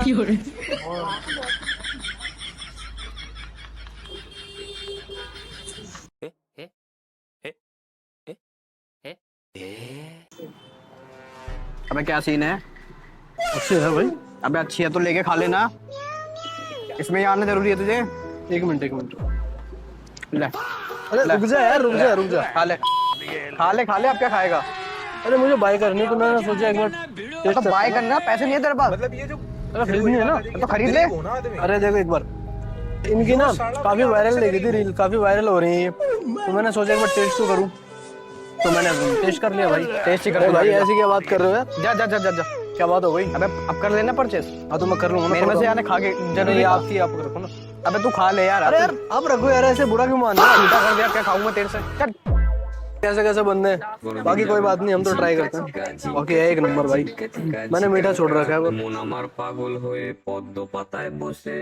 अबे क्या सीन है? अच्छे है भाई। अबे अच्छी है तो लेके खा लेना। इसमें ही आना जरूरी है तुझे। एक मिनट एक मिनट। ले अरे ले। रुक जा यार, रुक जा रुक जा। खा ले खा ले खा ले। अब क्या खाएगा? अरे मुझे बाय करनी तो मैंने सोचा एक बार टेस्ट तो बाय करना, पैसे नहीं है तेरे पास? मतलब ये जो अरे खरीदनी है ना। तो खरीद ले। हो ना आदमी। अरे देखो एक बार, इनकी ना काफी वायरल लगी थी रील, काफी वायरल हो रही है ये। तो मैंने सोचा एक बार टेस्ट तो करूं, तो मैंने टेस्ट कर लिया भाई। टेस्ट ही कर अरे ले भाई जाके। ऐसी क्या बात कर रहे हो यार? जा जा जा जा जा। क्या बात हो गई? अबे अब कर लेना परचेस। हाँ तो मैं कर लूंगा ना। मेरे में से आने खा के जरूरी ये है। आपकी, आप रखो ना। अबे तू खा ले यार। अरे यार आप रखो यार, ऐसे बुरा क्यों मान रहे हो? झूठा कर दिया, क्या खाऊं मैं तेरे से? चल। कैसे कैसे बंदे हैं। बाकी कोई बात नहीं, हम तो ट्राई करते हैं। बाकी है एक नंबर भाई, मैंने मीठा छोड़ रखा है वो। মন আমার পাগল হয়ে পদ্ম পাতায় বসে